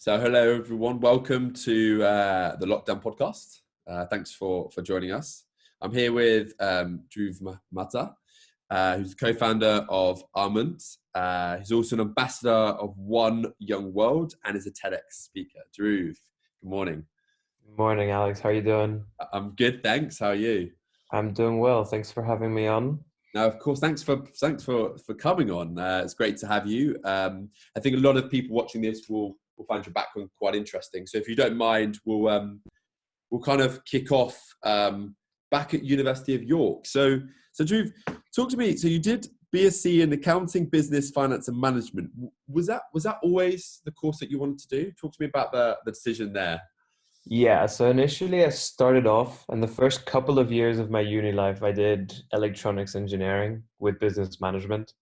So hello everyone, welcome to the Lockdown Podcast. Thanks for joining us. I'm here with Dhruv Mata, who's the co-founder of Almond. He's also an ambassador of One Young World and is a TEDx speaker. Dhruv, good morning. Morning, Alex. How are you doing? I'm good, thanks. How are you? I'm doing well. Thanks for having me on. Now, of course, thanks for coming on. It's great to have you. I think a lot of people watching this will find your background quite interesting. So if you don't mind, we'll kind of kick off back at University of York. So Dhruv, talk to me. So you did BSc in accounting, business, finance, and management. Was that always the course that you wanted to do? Talk to me about the decision there. Yeah, so initially I started off, and the first couple of years of my uni life, I did electronics engineering with business management.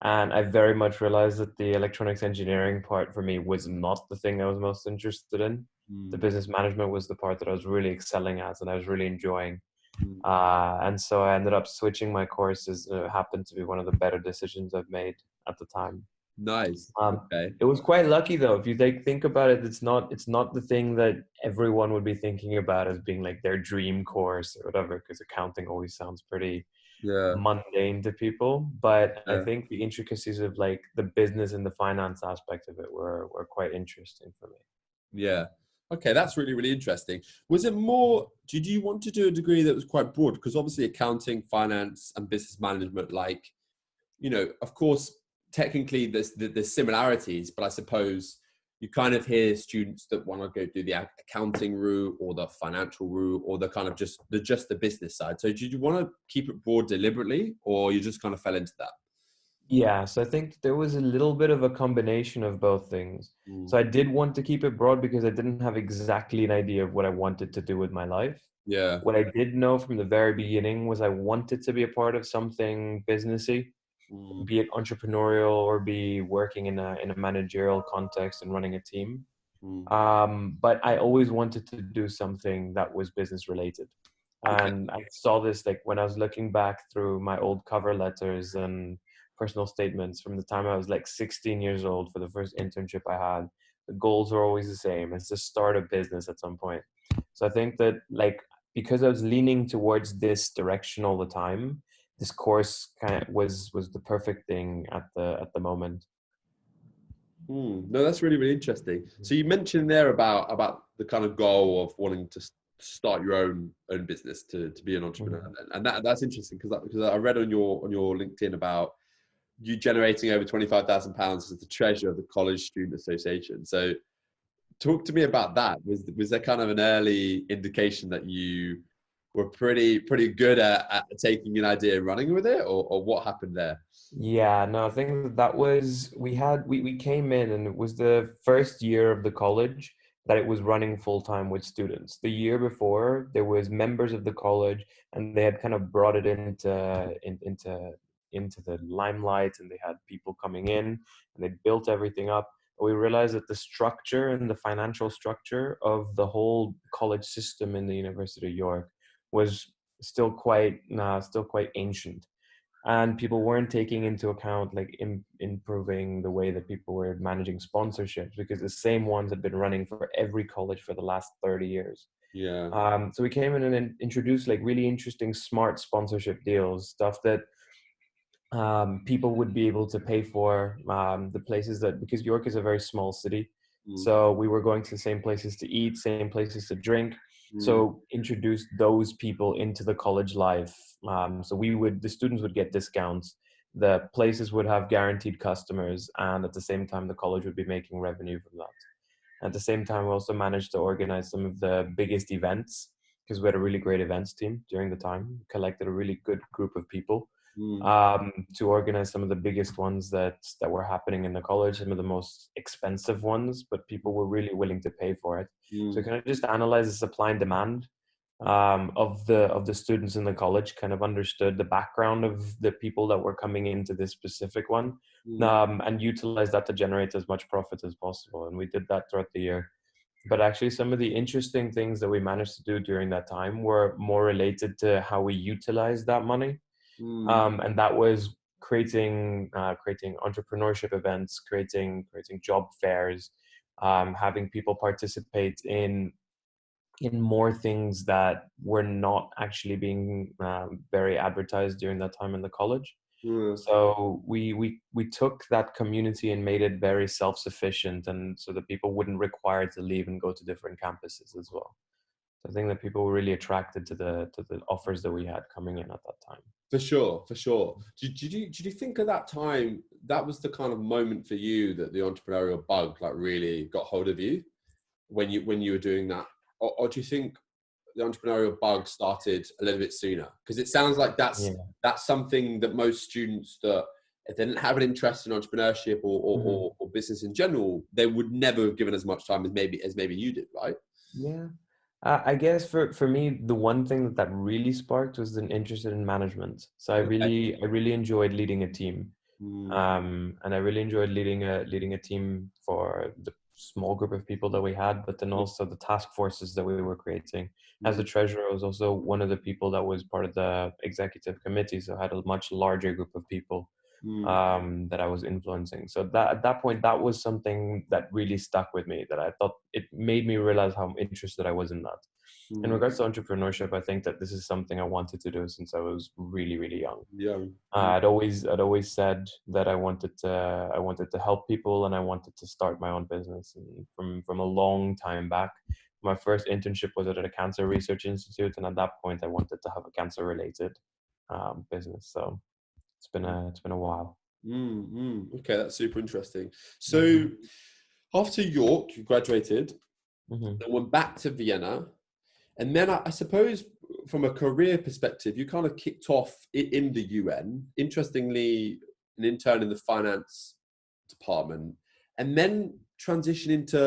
And I very much realized that the electronics engineering part for me was not the thing I was most interested in. The Mm, business management was the part that I was really excelling at and I was really enjoying. mm. And so I ended up switching my courses. It happened to be one of the better decisions I've made at the time. Nice. Um, Okay. it was quite lucky though. If you think about it, it's not the thing that everyone would be thinking about as being like their dream course or whatever, because accounting always sounds pretty Yeah. mundane to people. But I Yeah. think the intricacies of like the business and the finance aspect of it were quite interesting for me. Yeah. Okay, that's really, really interesting. Was it more, did you want to do a degree that was quite broad? Because obviously accounting, finance, and business management, of course, technically there's similarities, but I suppose you kind of hear students that want to go do the accounting route or the financial route or the kind of just the business side. So did you want to keep it broad deliberately, or you just kind of fell into that? Yeah, so I think there was a little bit of a combination of both things. Mm. So I did want to keep it broad because I didn't have exactly an idea of what I wanted to do with my life. Yeah. What I did know from the very beginning was I wanted to be a part of something businessy, Mm. be it entrepreneurial or be working in a managerial context and running a team. Mm. But I always wanted to do something that was business related. Okay. And I saw this like when I was looking back through my old cover letters and personal statements from the time I was like 16 years old for the first internship I had. The goals are always the same. It's to start a business at some point. So I think that like because I was leaning towards this direction all the time, this course kind of was the perfect thing at the moment. No, that's really, really interesting. So you mentioned there about the kind of goal of wanting to start your own business to be an entrepreneur, Mhm. and that's interesting because I read on your LinkedIn about you generating over £25,000 as the treasurer of the College Student Association. So talk to me about that. Was there kind of an early indication that you were pretty good at taking an idea and running with it, or what happened there? Yeah, no, I think that was we came in and it was the first year of the college that it was running full time with students. The year before there was members of the college and they had kind of brought it into the limelight and they had people coming in and they built everything up. But we realized that the structure and the financial structure of the whole college system in the University of York was still quite ancient, and people weren't taking into account like improving the way that people were managing sponsorships because the same ones had been running for every college for the last 30 years. Yeah. So we came in and introduced like really interesting smart sponsorship deals, stuff that people would be able to pay for, the places that, because York is a very small city, Mm. so we were going to the same places to eat, same places to drink. Mm. So introduce those people into the college life. So the students would get discounts, the places would have guaranteed customers, and at the same time the college would be making revenue from that. At the same time, we also managed to organize some of the biggest events because we had a really great events team during the time, collected a really good group of people, Mm. to organize some of the biggest ones that were happening in the college, some of the most expensive ones, but people were really willing to pay for it. So Mm. kind of just analyze the supply and demand of the students in the college, kind of understood the background of the people that were coming into this specific one, Mm. and utilize that to generate as much profit as possible. And we did that throughout the year. But actually, some of the interesting things that we managed to do during that time were more related to how we utilized that money, Mm. and that was creating entrepreneurship events, creating job fairs, having people participate in more things that were not actually being very advertised during that time in the college. Mm. So we took that community and made it very self-sufficient, and so that people wouldn't require to leave and go to different campuses as well. So I think that people were really attracted to the offers that we had coming in at that time. For sure, for sure. Did you think at that time that was the kind of moment for you that the entrepreneurial bug like really got hold of you when you were doing that, or do you think the entrepreneurial bug started a little bit sooner? Because it sounds like Yeah. that's something that most students that if they didn't have an interest in entrepreneurship or business in general, they would never have given as much time as maybe you did, right? Yeah. I guess for me, the one thing that really sparked was an interest in management. So Okay. I really enjoyed leading a team. Mm, And I really enjoyed leading a team for the small group of people that we had, but then also the task forces that we were creating. As mm, the treasurer, I was also one of the people that was part of the executive committee, so I had a much larger group of people mm, that I was influencing. So that at that point, that was something that really stuck with me. That I thought it made me realize how interested I was in that. In mm. regards to entrepreneurship, I think that this is something I wanted to do since I was really, really young. Yeah. I'd always said that I wanted to help people and I wanted to start my own business. And from a long time back, my first internship was at a cancer research institute, and at that point, I wanted to have a cancer related business. So it's been a while. Okay, that's super interesting. So Hmm. after York, you graduated, Hmm. then went back to Vienna, and then I suppose from a career perspective, you kind of kicked off in the UN. Interestingly, an intern in the finance department, and then transition into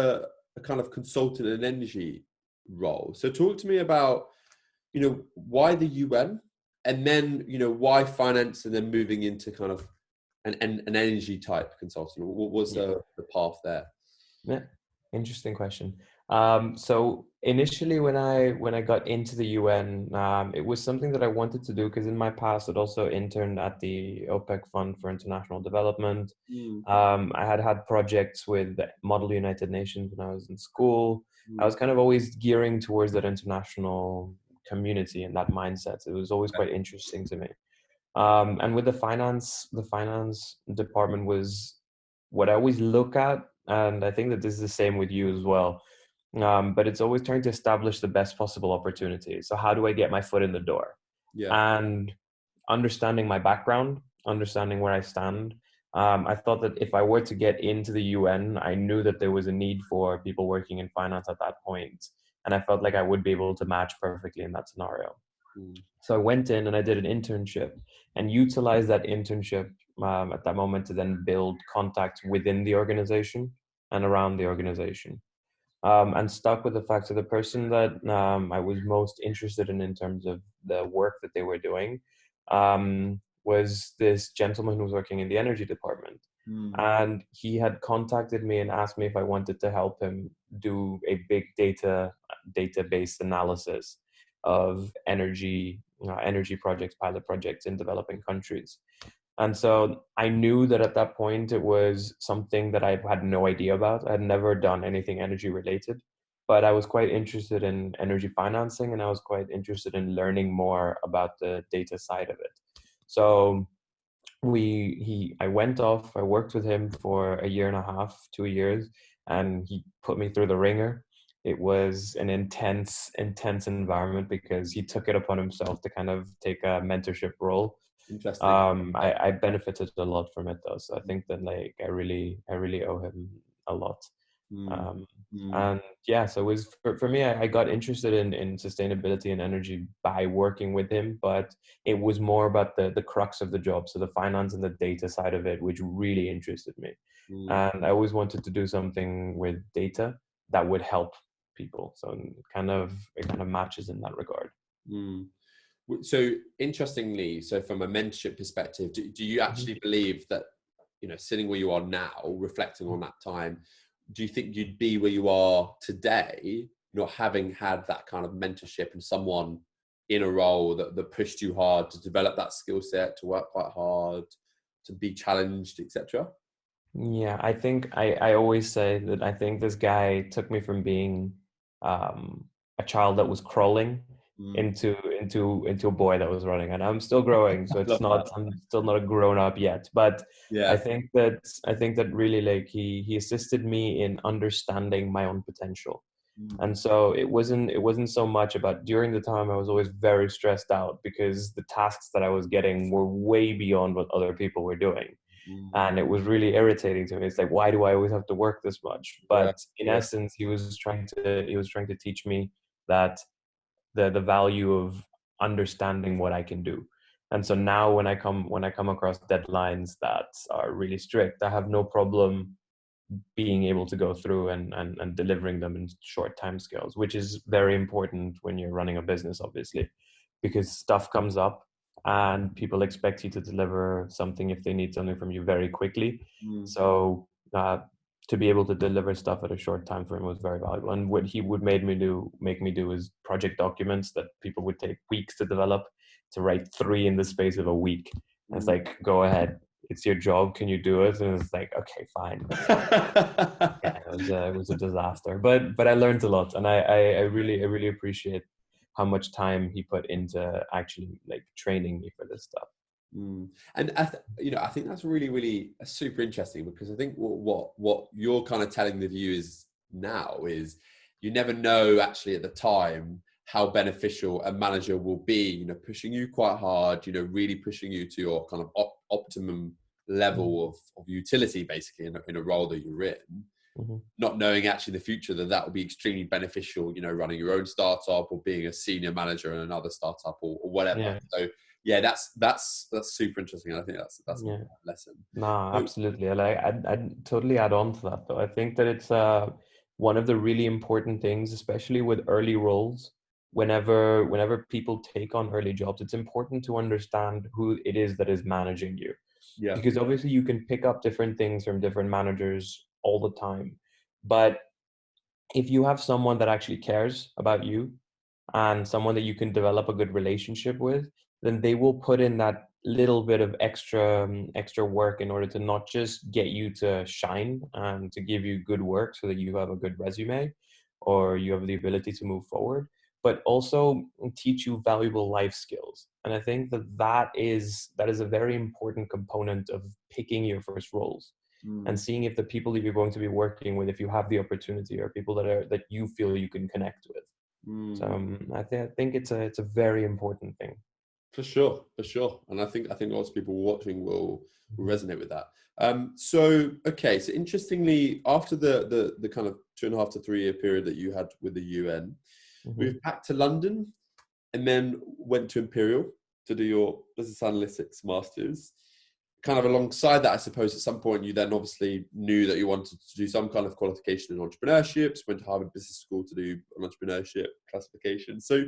a kind of consultant and energy role. So talk to me about, why the UN, and then, why finance, and then moving into kind of an energy type consultant. What was Yeah. the path there? Yeah, interesting question. So initially, when I got into the UN, it was something that I wanted to do because in my past, I'd also interned at the OPEC Fund for International Development. Mm, I had had projects with the Model United Nations when I was in school. I mm, was kind of always gearing towards that international community and that mindset. It was always quite interesting to me. And with the finance department was what I always look at, and I think that this is the same with you as well. But it's always trying to establish the best possible opportunity. So how do I get my foot in the door? yeah, And understanding my background, understanding where I stand. I thought that if I were to get into the UN, I knew that there was a need for people working in finance at that point, and I felt like I would be able to match perfectly in that scenario. mm, So I went in and I did an internship and utilized that internship at that moment to then build contacts within the organization and around the organization. And stuck with the fact that the person that I was most interested in terms of the work that they were doing was this gentleman who was working in the energy department. mm, And he had contacted me and asked me if I wanted to help him do a big database analysis of energy projects, pilot projects in developing countries. And so I knew that at that point it was something that I had no idea about. I had never done anything energy related, but I was quite interested in energy financing and I was quite interested in learning more about the data side of it. So I went off, I worked with him for a year and a half, 2 years, and he put me through the ringer. It was an intense environment because he took it upon himself to kind of take a mentorship role. interesting. Okay. I benefited a lot from it though, so I think that like I really owe him a lot. Mm, um, mm, and yeah, so it was for me, I got interested in sustainability and energy by working with him, but it was more about the crux of the job, so the finance and the data side of it, which really interested me. mm, And I always wanted to do something with data that would help people, so it kind of matches in that regard. mm. So interestingly, so from a mentorship perspective, do you Mhm. actually believe that, sitting where you are now, reflecting on that time, do you think you'd be where you are today, not having had that kind of mentorship and someone in a role that pushed you hard to develop that skill set, to work quite hard, to be challenged, etc.? Yeah, I think I always say that I think this guy took me from being a child that was crawling Mm, into a boy that was running, and I'm still growing, so it's love that. not I'm still not a grown up yet. But Yeah. I think that really like he assisted me in understanding my own potential. Mm, And so it wasn't so much about during the time I was always very stressed out because the tasks that I was getting were way beyond what other people were doing, mm, and it was really irritating to me. It's like, why do I always have to work this much? yeah. But in Yeah. essence, he was trying to teach me that the value of understanding what I can do. And so now when I come across deadlines that are really strict, I have no problem being able to go through and delivering them in short time scales, which is very important when you're running a business, obviously, because stuff comes up and people expect you to deliver something if they need something from you very quickly. Mm, So to be able to deliver stuff at a short time frame was very valuable. And what he would make me do is project documents that people would take weeks to develop, to write 3 in the space of a week. And it's mm. like, go ahead, it's your job. Can you do it? And it's like, okay, fine. Yeah, it was a disaster, but I learned a lot, and I really appreciate how much time he put into actually like training me for this stuff. Mm. And I think that's really, really super interesting, because I think what you're kind of telling the viewers now is you never know actually at the time how beneficial a manager will be. Pushing you quite hard. Really pushing you to your kind of optimum Mhm, level of utility, basically in a role that you're in. mhm. Not knowing actually the future that will be extremely beneficial, running your own startup or being a senior manager in another startup, or whatever. Yeah, So yeah, that's super interesting. And I think that's an yeah. important lesson. Nah, So, absolutely. I'd totally add on to that though. I think that it's one of the really important things, especially with early roles. Whenever people take on early jobs, it's important to understand who it is that is managing you, yeah. because obviously you can pick up different things from different managers all the time, but if you have someone that actually cares about you and someone that you can develop a good relationship with, then they will put in that little bit of extra work in order to not just get you to shine and to give you good work so that you have a good resume or you have the ability to move forward, but also teach you valuable life skills. And I think that is a very important component of picking your first roles, and Mm, seeing if the people that you're going to be working with, if you have the opportunity, are people that you feel you can connect with. So mm. I think it's a very important thing. For sure, for sure. And I think lots of people watching will Mhm. resonate with that. So okay, so interestingly, after the kind of 2.5 to 3 year period that you had with the UN, Mhm. moved back to London and then went to Imperial to do your business analytics masters. Kind of alongside that, I suppose at some point you then obviously knew that you wanted to do some kind of qualification in entrepreneurship. Went to Harvard Business School to do an entrepreneurship classification. So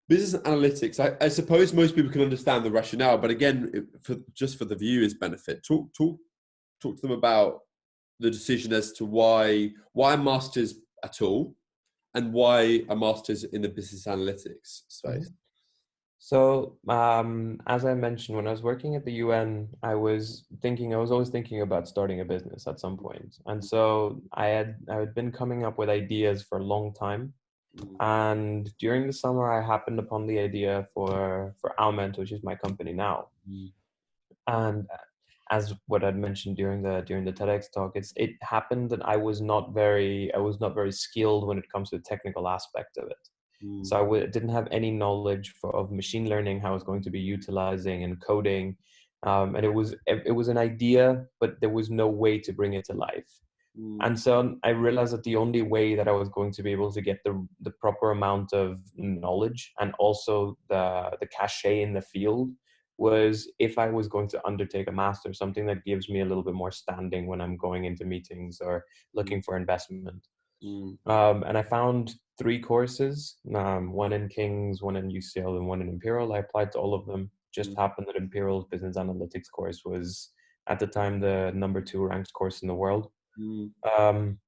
business analytics, I suppose most people can understand the rationale, but again, just for the viewers' benefit, talk to them about the decision as to why masters at all, and why a master's in the business analytics space. Mhm. So, as I mentioned, when I was working at the UN, I was always thinking about starting a business at some point. And so I had been coming up with ideas for a long time. Mm, And during the summer, I happened upon the idea for Alment, which is my company now. mm, And as what I'd mentioned during the TEDx talk, it happened that I was not very skilled when it comes to the technical aspect of it. mm, So didn't have any knowledge of machine learning, how it's going to be utilizing and coding, and it was an idea, but there was no way to bring it to life. mm, And so I realized that the only way that I was going to be able to get the proper amount of knowledge and also the cachet in the field was if I was going to undertake a master, something that gives me a little bit more standing when I'm going into meetings or mm, looking for investment. mm, And I found 3 courses, one in King's, one in UCL, and one in Imperial. I applied to all of them. Just mm, happened that Imperial's business analytics course was at the time the number 2 ranked course in the world. mm, Um,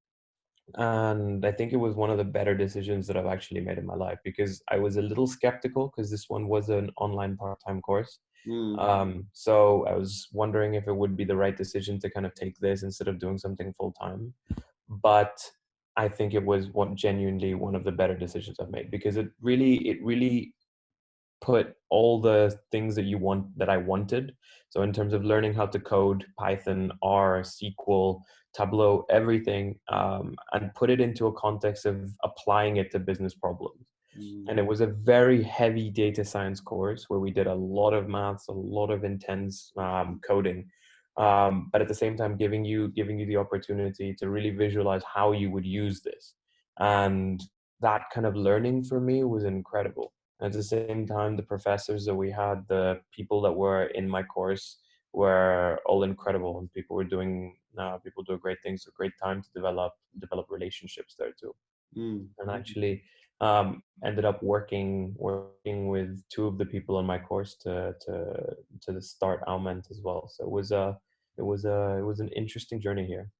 and I think it was one of the better decisions that I've actually made in my life, because I was a little skeptical because this one was an online part-time course. Mm. So I was wondering if it would be the right decision to kind of take this instead of doing something full time. But I think it was genuinely one of the better decisions I've made, because it really put all the things that I wanted. So in terms of learning how to code Python, R, SQL, Tableau, everything, and put it into a context of applying it to business problems. Mm. And it was a very heavy data science course where we did a lot of maths, a lot of intense coding, but at the same time giving you the opportunity to really visualize how you would use this. And that kind of learning for me was incredible. At the same time, the professors that we had, the people that were in my course, were all incredible, and people do great things. A great time to develop relationships there too. Mm. And actually, ended up working with two of the people in my course to start Alment as well. So it was an interesting journey here.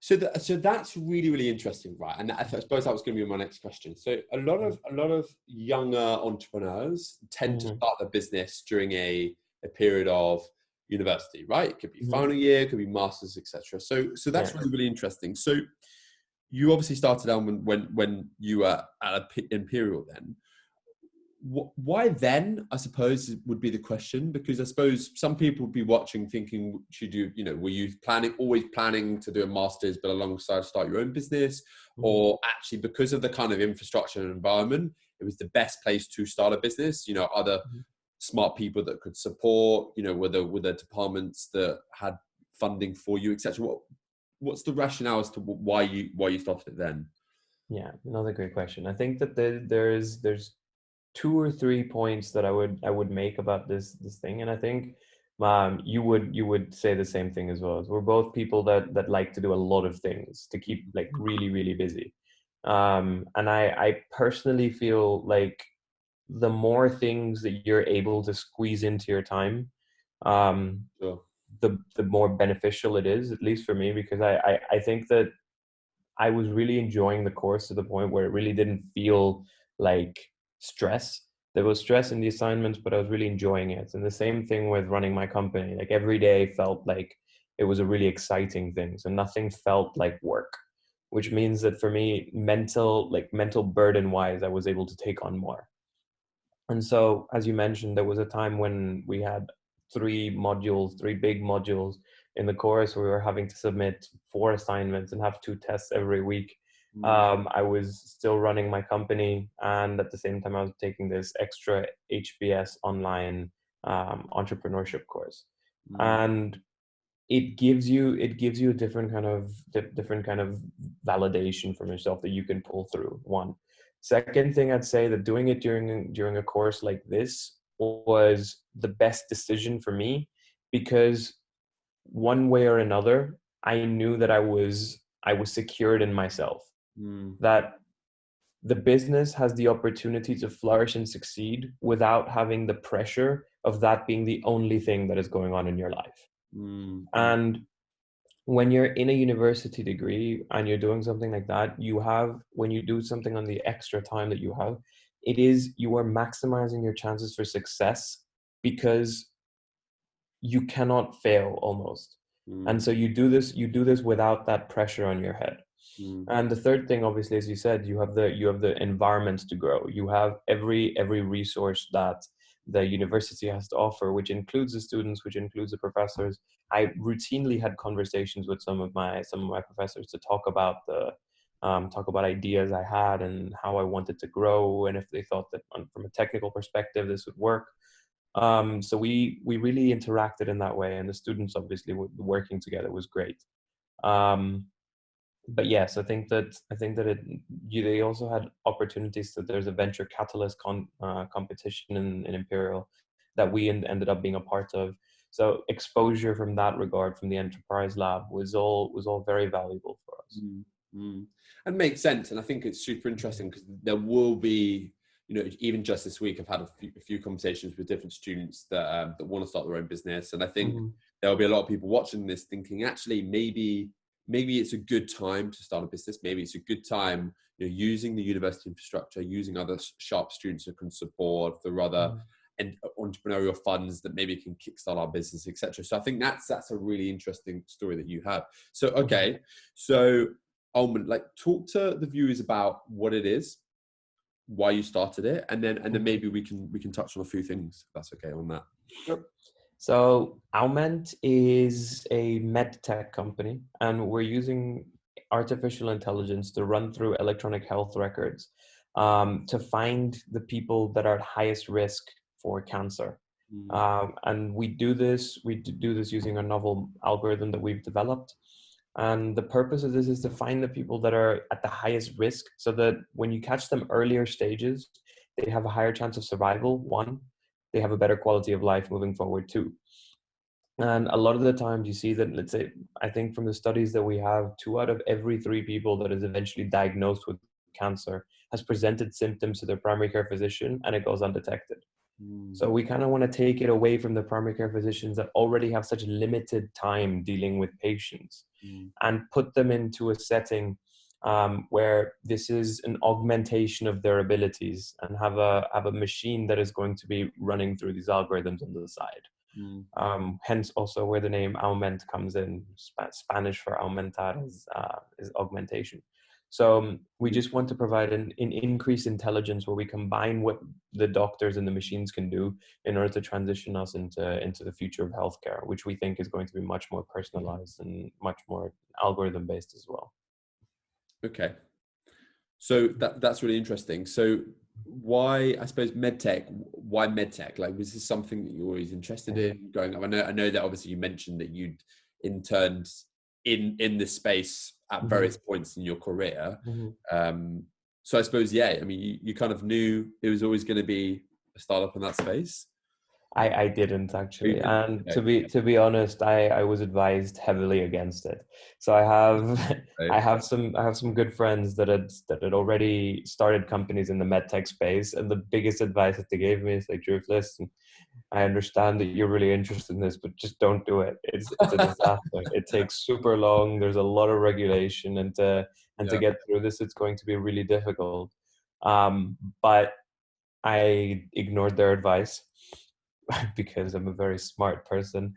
So that's really, really interesting, right? And I suppose that was going to be my next question. So a lot of younger entrepreneurs tend to Mm-hmm. start their business during a period of university, right? It could be Mm-hmm. final year, it could be masters, etc. So Yeah. that's really, really interesting. So you obviously started out when you were at Imperial then. Why then, I suppose, would be the question, because I suppose some people would be watching thinking, should you, were you always planning to do a master's but alongside start your own business, Mm-hmm. or actually because of the kind of infrastructure and environment, it was the best place to start a business, other smart people that could support, were there departments that had funding for you, etc. What's the rationale as to why you started it then? Yeah, another great question. I think that there's two or three points that I would make about this thing, and I think you would say the same thing as well. As we're both people that like to do a lot of things to keep like really busy, and I personally feel like the more things that you're able to squeeze into your time, um, Sure. the more beneficial it is, at least for me, because I think that I was really enjoying the course to the point where it really didn't feel like stress. There was stress in the assignments, but I was really enjoying it. And the same thing with running my company. Like every day felt like it was a really exciting thing. So nothing felt like work, which means that for me, mental burden wise, I was able to take on more. And so, as you mentioned, there was a time when we had three big modules in the course where we were having to submit 4 assignments and have 2 tests every week. Mm. I was still running my company, and at the same time, I was taking this extra HBS online entrepreneurship course. Mm. And it gives you a different kind of validation from yourself that you can pull through. One second thing, I'd say that doing it during a course like this was the best decision for me, because one way or another I knew that I was secured in myself, Mm. that the business has the opportunity to flourish and succeed without having the pressure of that being the only thing that is going on in your life. Mm. Mm. And when you're in a university degree and you're doing something like that, when you do something on the extra time that you have, you are maximizing your chances for success, because you cannot fail almost. And Mm. so you do this without that pressure on your head. Mm. And the third thing, obviously, as you said, you have the environment to grow. You have every resource that the university has to offer, which includes the students, which includes the professors. I routinely had conversations with some of my professors to talk about ideas I had and how I wanted to grow, and if they thought that from a technical perspective this would work. So we really interacted in that way, and the students obviously working together was great. Um, but yes, they also had opportunities. That there's a venture catalyst competition in Imperial that we ended up being a part of. So exposure from that regard, from the enterprise lab, was all very valuable for us. Mm. Mm. And makes sense. And I think it's super interesting because there will be, even just this week, I've had a few conversations with different students that want to start their own business. And I think Mm-hmm. there will be a lot of people watching this thinking, actually, maybe it's a good time to start a business. Maybe it's a good time, using the university infrastructure, using other sharp students who can support, the other and entrepreneurial funds that maybe can kickstart our business, etc. So I think that's a really interesting story that you have. So okay, so Almond, like talk to the viewers about what it is, why you started it, and then maybe we can touch on a few things if that's okay on that. Sure. So Aument is a med tech company, and we're using artificial intelligence to run through electronic health records to find the people that are at highest risk for cancer. And we do this using a novel algorithm that we've developed. And the purpose of this is to find the people that are at the highest risk so that when you catch them earlier stages, they have a higher chance of survival, one, they have a better quality of life moving forward too. And a lot of the times you see that, let's say, I think from the studies that we have, 2 out of every 3 people that is eventually diagnosed with cancer has presented symptoms to their primary care physician and it goes undetected. So we kind of want to take it away from the primary care physicians that already have such limited time dealing with patients and put them into a setting where this is an augmentation of their abilities and have a machine that is going to be running through these algorithms on the side. Hence also where the name Aument comes in. Spanish for aumentar is augmentation. So we just want to provide an increased intelligence where we combine what the doctors and the machines can do in order to transition us into the future of healthcare, which we think is going to be much more personalized and much more algorithm based as well. Okay, so that's really interesting. So why, I suppose, medtech? Why medtech? Like, was this something that you're always interested in growing up? I know that obviously you mentioned that you'd interned in this space at various points in your career. So I suppose, yeah, I mean, you kind of knew it was always going to be a startup in that space. I didn't actually, You and didn't? to be honest, I was advised heavily against it. So I have Okay. I have some good friends that had already started companies in the medtech space, and the biggest advice that they gave me is like, Drew, listen, I understand that you're really interested in this, but just don't do it. It's a disaster. It takes super long. There's a lot of regulation, and to get through this, it's going to be really difficult. But I ignored their advice because I'm a very smart person.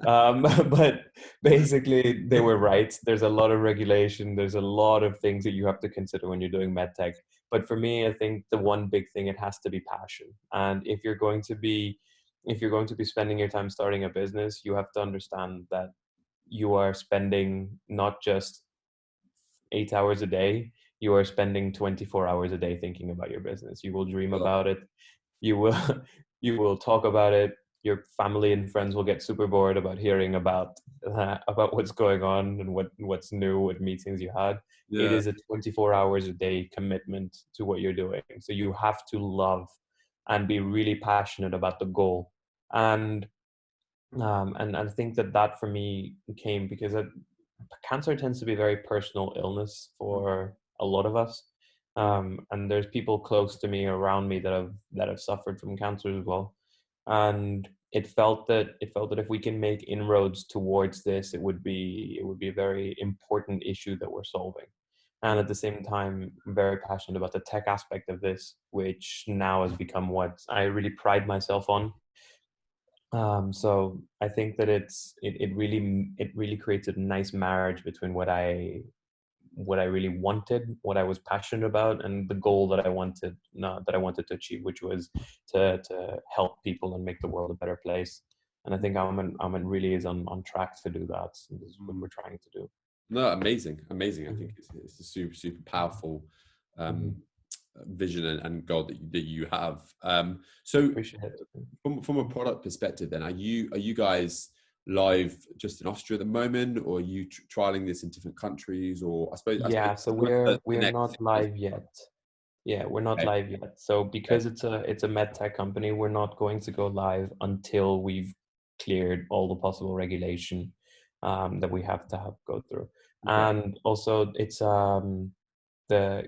But basically, they were right. There's a lot of regulation. There's a lot of things that you have to consider when you're doing medtech. But for me, I think the one big thing, it has to be passion. And if you're going to be spending your time starting a business, you have to understand that you are spending not just 8 hours a day, you are spending 24 hours a day thinking about your business. You will dream about it. You will you will talk about it. Your family and friends will get super bored about hearing about what's going on and what's new, what meetings you had. It is a 24 hours a day commitment to what you're doing. So you have to love and be really passionate about the goal. And I think that for me came because cancer tends to be a very personal illness for a lot of us. And there's people close to me, around me, that have suffered from cancer as well. And it felt that if we can make inroads towards this, it would be a very important issue that we're solving. And at the same time, I'm very passionate about the tech aspect of this, which now has become what I really pride myself on. So I think that it really creates a nice marriage between what I really wanted, what I was passionate about, and the goal that I wanted to achieve, which was to help people and make the world a better place. And I think Amen really is on track to do that. And this is what we're trying to do. No, amazing. I think it's a super powerful vision and goal that you have. So Appreciate it. from a product perspective, then are you guys live just in Austria at the moment, or are you trialing this in different countries? Or I suppose Yeah, so the we're next not live yet. Yeah, we're not okay. live yet. So because it's a med tech company, we're not going to go live until we've cleared all the possible regulation that we have to go through. Okay. And also it's the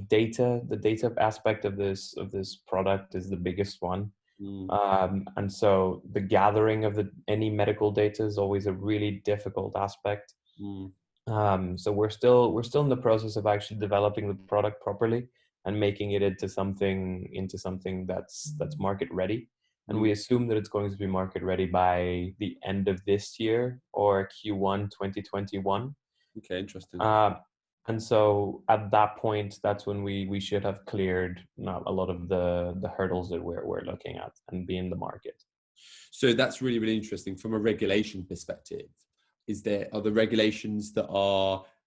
data aspect of this product is the biggest one. And so the gathering of any medical data is always a really difficult aspect. So we're still in the process of actually developing the product properly. and making it into something that's market ready. And Mm. we assume that it's going to be market ready by the end of this year or Q1 2021. Okay, interesting. Uh, and so at that point, that's when we should have cleared a lot of the hurdles that we're looking at and be in the market. So that's really, really interesting from a regulation perspective. Are the regulations that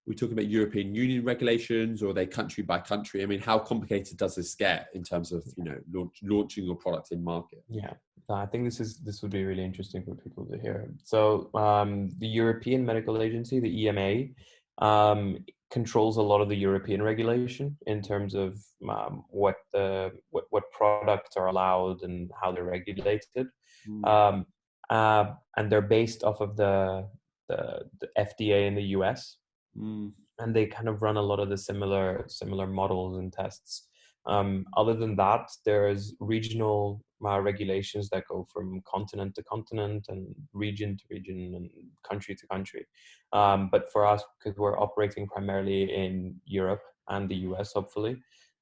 we're talking about European Union regulations, or are they country by country? I mean, how complicated does this get in terms of, launching your product in market? Yeah, I think this would be really interesting for people to hear. So the European Medical Agency, the EMA, controls a lot of the European regulation in terms of what products are allowed and how they're regulated, Mm, um, and they're based off of the FDA in the US, mm, and they kind of run a lot of the similar models and tests. Other than that, there's regional regulations that go from continent to continent and region to region and country to country. But for us, because we're operating primarily in Europe and the US, hopefully,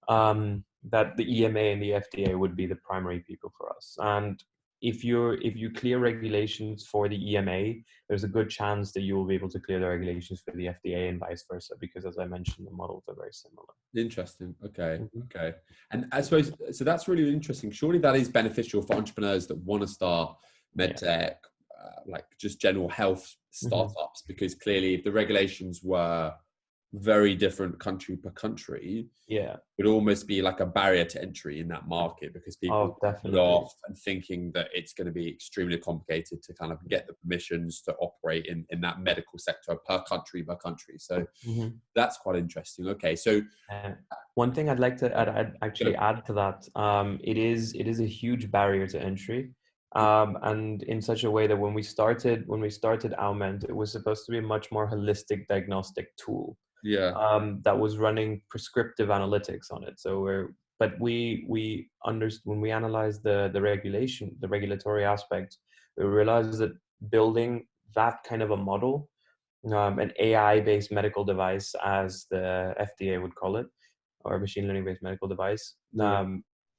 that the EMA and the FDA would be the primary people for us. And if you clear regulations for the EMA, there's a good chance that you will be able to clear the regulations for the FDA and vice versa, because as I mentioned, the models are very similar. interesting. Okay. Mhm. Okay. And I suppose, so that's really interesting. Surely that is beneficial for entrepreneurs that want to start Yeah. medtech, like just general health Mhm. startups, because clearly if the regulations were very different country per country, Yeah. would almost be like a barrier to entry in that market, because people Oh, would put definitely. off and thinking that it's going to be extremely complicated to kind of get the permissions to operate in that medical sector per country by country. So Mhm. that's quite interesting. Okay, so One thing I'd like to I'd go. actually add to that, it is a huge barrier to entry, and in such a way that when we started Aument, it was supposed to be a much more holistic diagnostic tool Yeah. that was running prescriptive analytics on it. So when we analyzed the regulatory aspects, we realized that building that kind of a model, an AI-based medical device, as the FDA would call it, or machine learning-based medical device, Yeah.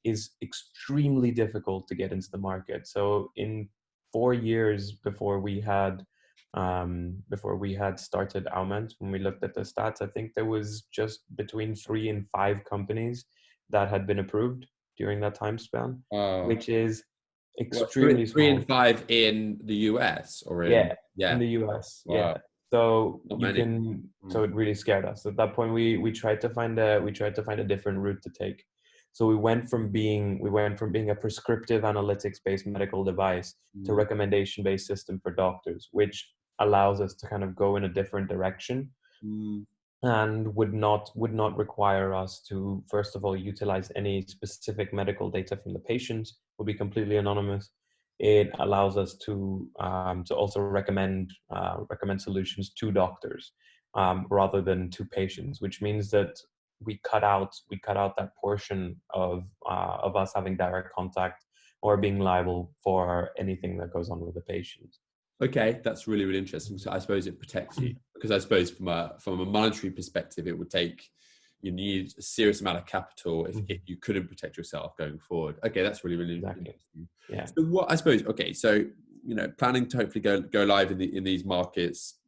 is extremely difficult to get into the market. So in 4 years before we had started Aument, when we looked at the stats, I think there was just between 3 and 5 companies that had been approved during that time span, Oh, which is what, extremely three and small. five in the US or in, Yeah, in yeah. the US. Wow. Yeah. So Not you many. can. So Mm, it really scared us. At that point, we tried to find a different route to take. So we went from being a prescriptive analytics based medical device to mm, recommendation based system for doctors, which allows us to kind of go in a different direction mm. and would not require us to, first of all, utilize any specific medical data from the patient. Will be completely anonymous. It allows us to also recommend solutions to doctors, rather than to patients, which means that we cut out that portion of us having direct contact or being liable for anything that goes on with the patient. Okay, that's really, really interesting. So I suppose it protects you, because I suppose from a monetary perspective, you need a serious amount of capital if Mhm. you couldn't protect yourself going forward. Okay, that's really, really Exactly. interesting. Yeah. So what I suppose, okay, so planning to hopefully go live in these markets,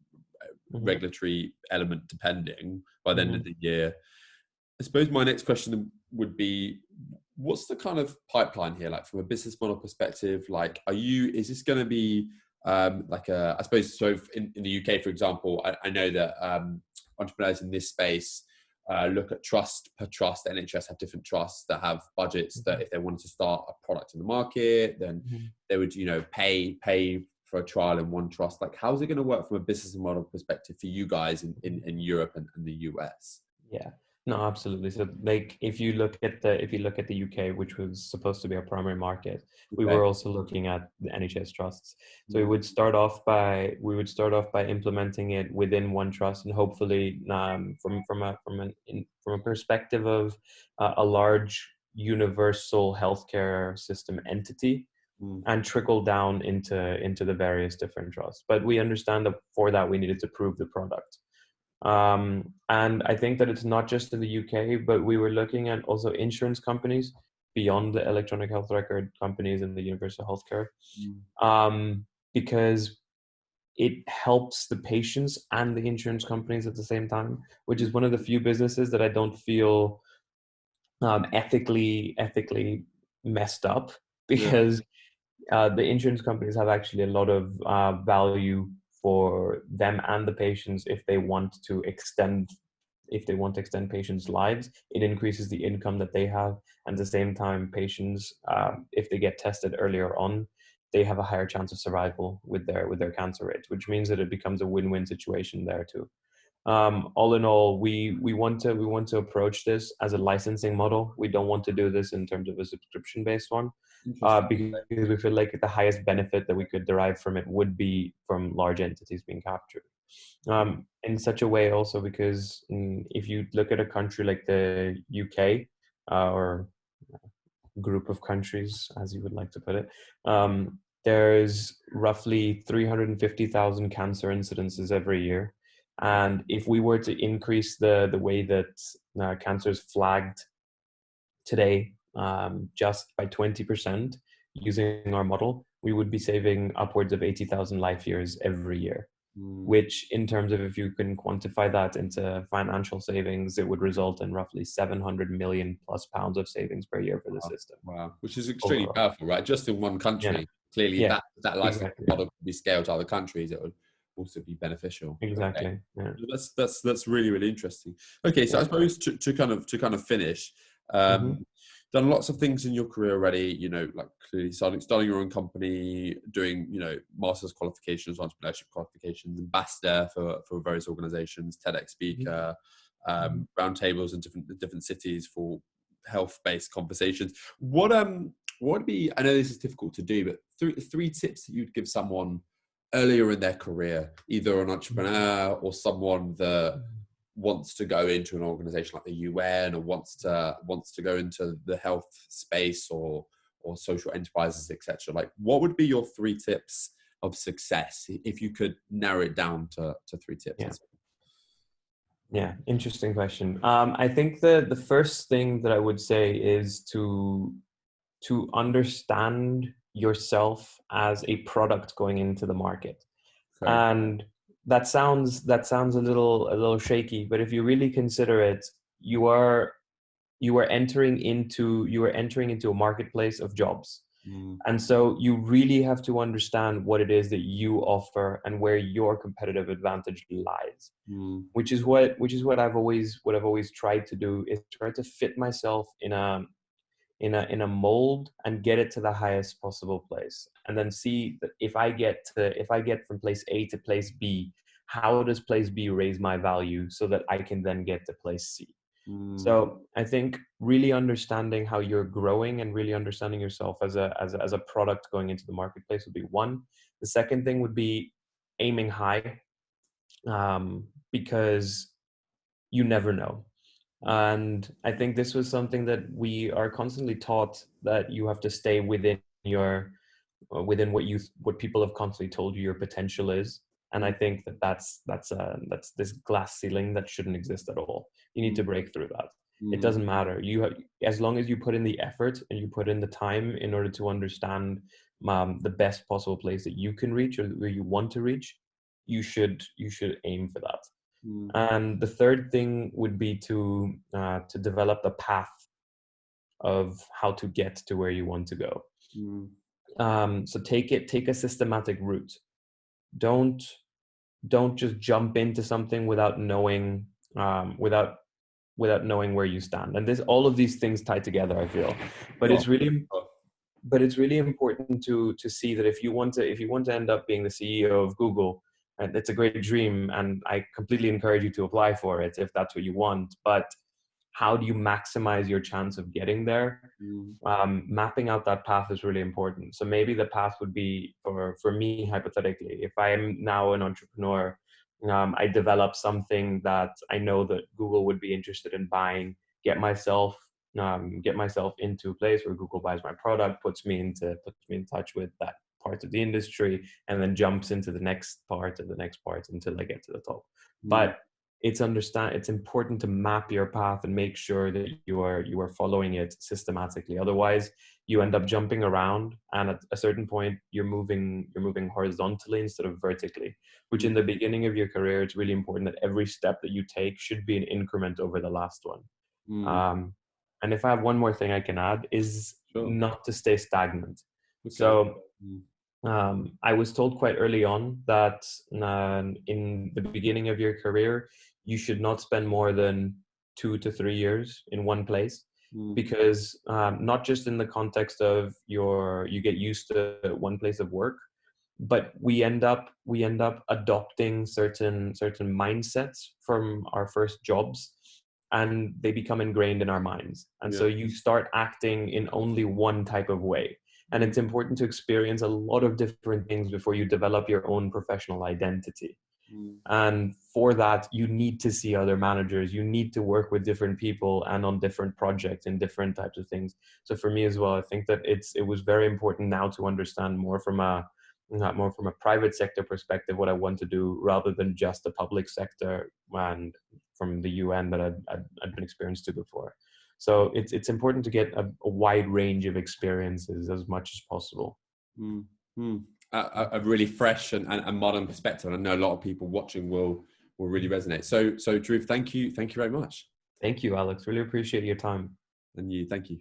Hmm. regulatory element depending by the end of Hmm. the year. I suppose my next question would be, what's the kind of pipeline here, like from a business model perspective? Like, is this going to be I suppose, so in the UK, for example, I know that entrepreneurs in this space look at trust per trust. NHS have different trusts that have budgets that if they wanted to start a product in the market, then Hmm. they would, pay for a trial in one trust. Like, how's it going to work from a business model perspective for you guys in Europe and the US? Yeah, no, absolutely. So, like, if you look at the UK, which was supposed to be our primary market, we Okay. were also looking at the NHS trusts. So Mm, we would start off by implementing it within one trust, and hopefully, from a perspective of a large universal healthcare system entity, mm, and trickle down into the various different trusts. But we understand that for that we needed to prove the product. And I think that it's not just in the UK, but we were looking at also insurance companies beyond the electronic health record companies and the universal healthcare, Mm. because it helps the patients and the insurance companies at the same time, which is one of the few businesses that I don't feel ethically messed up, Yeah. because the insurance companies have actually a lot of value for them and the patients if they want to extend patients' lives. It increases the income that they have, and at the same time, patients, if they get tested earlier on, they have a higher chance of survival with their cancer rate, which means that it becomes a win-win situation there too. All in all, we want to approach this as a licensing model. We don't want to do this in terms of a subscription based one, Interesting. because we feel like the highest benefit that we could derive from it would be from large entities being captured. In such a way also because if you look at a country like the UK, or group of countries, as you would like to put it, there's roughly 350,000 cancer incidences every year. And if we were to increase the way that cancer is flagged today, just by 20% using our model, we would be saving upwards of 80,000 life years every year, Mm. which in terms of, if you can quantify that into financial savings, it would result in roughly 700 million plus pounds of savings per year for the Wow. system Wow. Which is extremely overall. powerful, right? Just in one Yeah, country. Clearly, yeah, that license exactly, model could be scaled to other countries. It would also be beneficial. Okay. exactly, yeah, That's really, really interesting. Okay, so yeah. I suppose to kind of finish, Hmm. done lots of things in your career already. Like clearly starting your own company, doing master's qualifications, entrepreneurship qualifications, ambassador for various organizations, TEDx Hmm. speaker, roundtables in different cities for health-based conversations. What would be? I know this is difficult to do, but three tips that you'd give someone earlier in their career, either an entrepreneur or someone that wants to go into an organization like the UN, or wants to go into the health space, or social enterprises, etc. Like, what would be your three tips of success if you could narrow it down to three tips? Yeah. Yeah, interesting question. I think the first thing that I would say is to understand yourself as a product going into the market. Okay. And that sounds a little shaky, but if you really consider it, you are entering into a marketplace of jobs. Mm, And so you really have to understand what it is that you offer and where your competitive advantage lies, mm, which is what I've always tried to do, is try to fit myself in a mold and get it to the highest possible place, and then see that if I get from place A to place B, how does place B raise my value so that I can then get to place C. mm, So I think really understanding how you're growing and really understanding yourself as a product going into the marketplace would be one. The second thing would be aiming high, because you never know. And I think this was something that we are constantly taught, that you have to stay within what people have constantly told you your potential is. And I mm, think that's this glass ceiling that shouldn't exist at all. You need to mm, break through that. It mm, doesn't matter. As long as you put in the effort and you put in the time in order to understand the best possible place that you can reach or where you want to reach, you should aim for that. mm, And the third thing would be to develop a path of how to get to where you want to go. mm, So take a systematic route. Don't just jump into something without knowing where you stand. And this all of these things tie together, I feel. But sure, it's really sure. but it's really important to see that if you want to end up being the CEO of Google, and it's a great dream, and I completely encourage you to apply for it if that's what you want. But how do you maximize your chance of getting there? Mm, Mapping out that path is really important. So maybe the path would be, for me, hypothetically, if I am now an entrepreneur, I develop something that I know that Google would be interested in buying, get myself into a place where Google buys my product, puts me in touch with that part of the industry, and then jumps into the next part and the next part until I get to the top. mm, But it's important to map your path and make sure that you are following it systematically. Otherwise, you end up jumping around, and at a certain point, you're moving horizontally instead of vertically. Which, in the beginning of your career, it's really important that every step that you take should be an increment over the last one. Mm. And if I have one more thing I can add, is Sure. not to stay stagnant. Okay. So Mm. I was told quite early on that in the beginning of your career, you should not spend more than 2 to 3 years in one place, Mm. because not just in the context of you get used to one place of work, but we end up adopting certain mindsets from our first jobs, and they become ingrained in our minds, and Yeah. so you start acting in only one type of way. And it's important to experience a lot of different things before you develop your own professional identity. Mm. And for that, you need to see other managers, you need to work with different people and on different projects and different types of things. So for me as well, I think that it was very important now to understand more from a private sector perspective what I want to do, rather than just the public sector and from the UN that I'd been experienced to before. So it's important to get a wide range of experiences as much as possible. Mm. Mm. A really fresh and modern perspective. And I know a lot of people watching will really resonate. So Dhruv, thank you very much. Thank you, Alex. Really appreciate your time. And you, thank you.